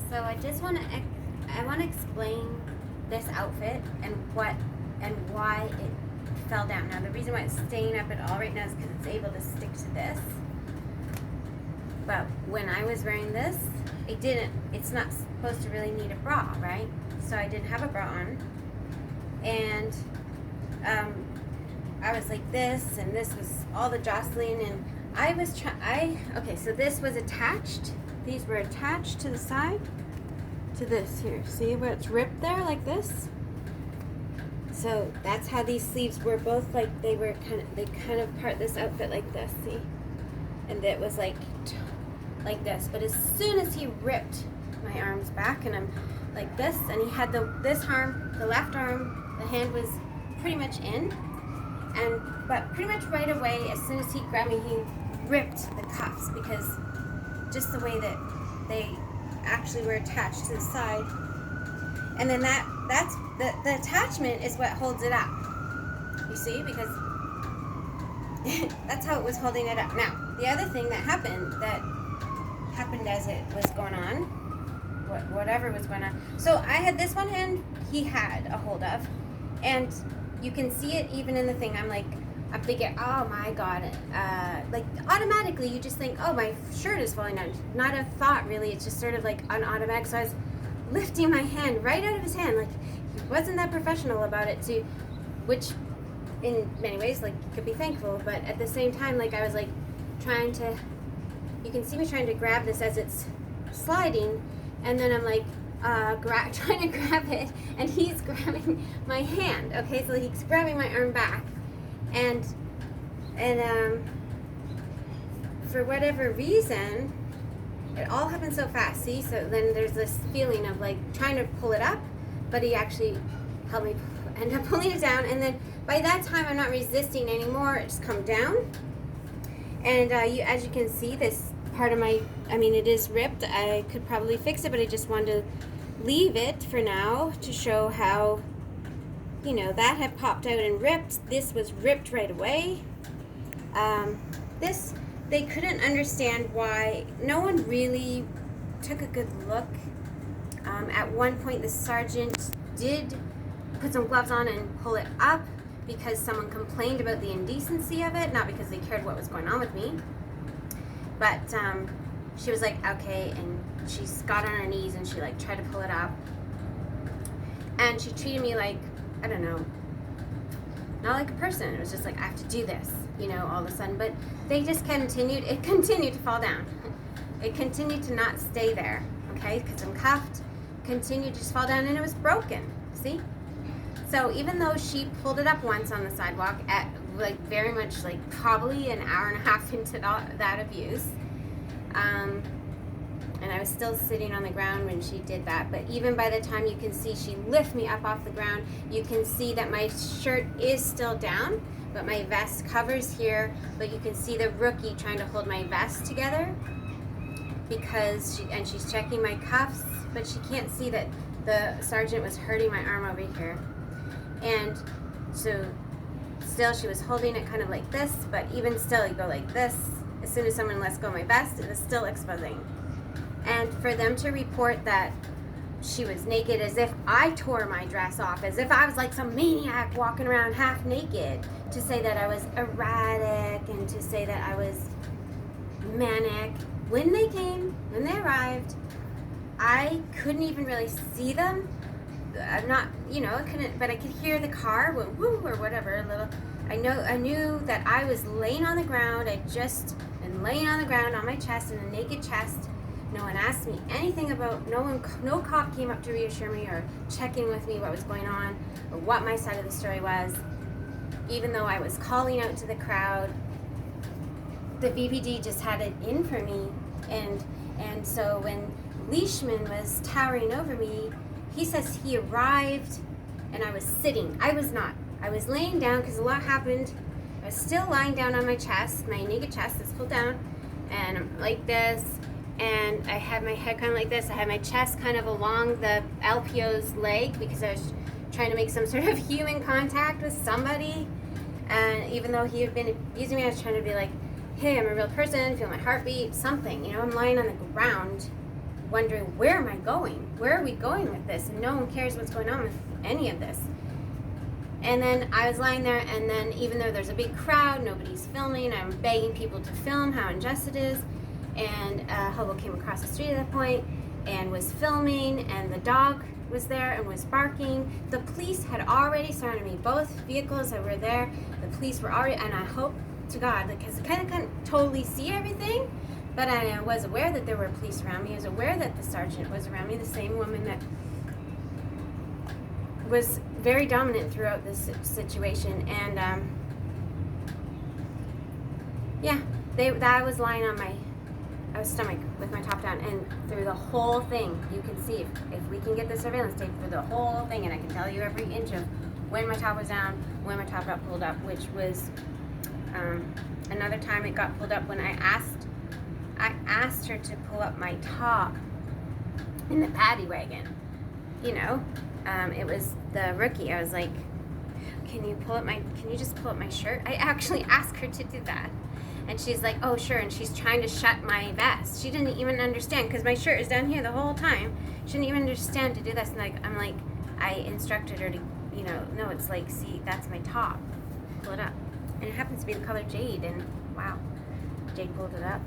So I just want to explain this outfit and why it fell down. Now the reason why it's staying up at all right now is because it's able to stick to this. But when I was wearing this, it didn't. It's not supposed to really need a bra, right? So I didn't have a bra on, and I was like this, and this was all the jostling, and I was okay. So this was attached. These were attached to the side. To this here, see where it's ripped there like this? So that's how these sleeves were both like they kind of part this outfit like this, see? And it was like this. But as soon as he ripped my arms back and I'm like this, and he had this arm, the left arm, the hand was pretty much in, but pretty much right away, as soon as he grabbed me, he ripped the cuffs because just the way that they actually were attached to the side, and then that's the attachment is what holds it up, you see, because that's how it was holding it up. Now the other thing that happened as it was going on, whatever was going on, so I had this one hand he had a hold of, and you can see it even in the thing. I'm thinking, oh my God, like automatically you just think, oh, my shirt is falling down. Not a thought really, it's just sort of like on automatic. So I was lifting my hand right out of his hand, like he wasn't that professional about it too, which in many ways, like, you could be thankful, but at the same time, like, I was like you can see me trying to grab this as it's sliding, and then I'm like trying to grab it, and he's grabbing my hand, okay, so he's grabbing my arm back. And for whatever reason, it all happened so fast. See, so then there's this feeling of like trying to pull it up, but he actually helped me end up pulling it down. And then by that time, I'm not resisting anymore. It just come down. And as you can see, this part of it is ripped. I could probably fix it, but I just wanted to leave it for now to show how, that had popped out and ripped. This was ripped right away. They couldn't understand why. No one really took a good look. At one point, the sergeant did put some gloves on and pull it up because someone complained about the indecency of it, not because they cared what was going on with me. But she was like, okay, and she got on her knees and she like tried to pull it up. And she treated me like, I don't know, not like a person. It was just like, I have to do this, all of a sudden. But they just it continued to fall down. It continued to not stay there, okay, because I'm cuffed, continued to just fall down, and it was broken, see? So even though she pulled it up once on the sidewalk at like very much like probably an hour and a half into that abuse, and I was still sitting on the ground when she did that, but even by the time you can see she lift me up off the ground, you can see that my shirt is still down, but my vest covers here, but you can see the rookie trying to hold my vest together because she's checking my cuffs, but she can't see that the sergeant was hurting my arm over here. And so still she was holding it kind of like this, but even still you go like this. As soon as someone lets go of my vest, it was still exposing. And for them to report that she was naked as if I tore my dress off, as if I was like some maniac walking around half naked, to say that I was erratic and to say that I was manic. When they arrived, I couldn't even really see them. I'm not, I couldn't, but I could hear the car went woo or whatever, a little. I knew that I was laying on the ground. I'd just been laying on the ground on my chest, in a naked chest. No one asked me anything about, no cop came up to reassure me or check in with me what was going on or what my side of the story was. Even though I was calling out to the crowd, the VPD just had it in for me. And so when Leishman was towering over me, he says he arrived and I was sitting. I was not. I was laying down because a lot happened. I was still lying down on my chest, my naked chest is pulled down, and I'm like this. And I had my head kind of like this. I had my chest kind of along the LPO's leg because I was trying to make some sort of human contact with somebody. And even though he had been abusing me, I was trying to be like, hey, I'm a real person, feel my heartbeat, something. I'm lying on the ground wondering, where am I going? Where are we going with this? And no one cares what's going on with any of this. And then I was lying there, and then even though there's a big crowd, nobody's filming, I'm begging people to film how unjust it is. And a hobo came across the street at that point and was filming, and the dog was there and was barking. The police had already surrounded me. Both vehicles that were there, the police were already, and I hope to God, because I kind of couldn't totally see everything, but I was aware that there were police around me. I was aware that the sergeant was around me, the same woman that was very dominant throughout this situation. And I was lying on my stomach with my top down, and through the whole thing, you can see if we can get the surveillance tape through the whole thing, and I can tell you every inch of when my top was down, when my top got pulled up, which was another time it got pulled up when I asked her to pull up my top in the paddy wagon. You know, it was the rookie. I was like, can you just pull up my shirt? I actually asked her to do that. And she's like, oh, sure. And she's trying to shut my vest. She didn't even understand, because my shirt is down here the whole time. She didn't even understand to do this. And I'm like, I instructed her to, no, it's like, see, that's my top. Pull it up. And it happens to be the color jade. And wow, Jade pulled it up.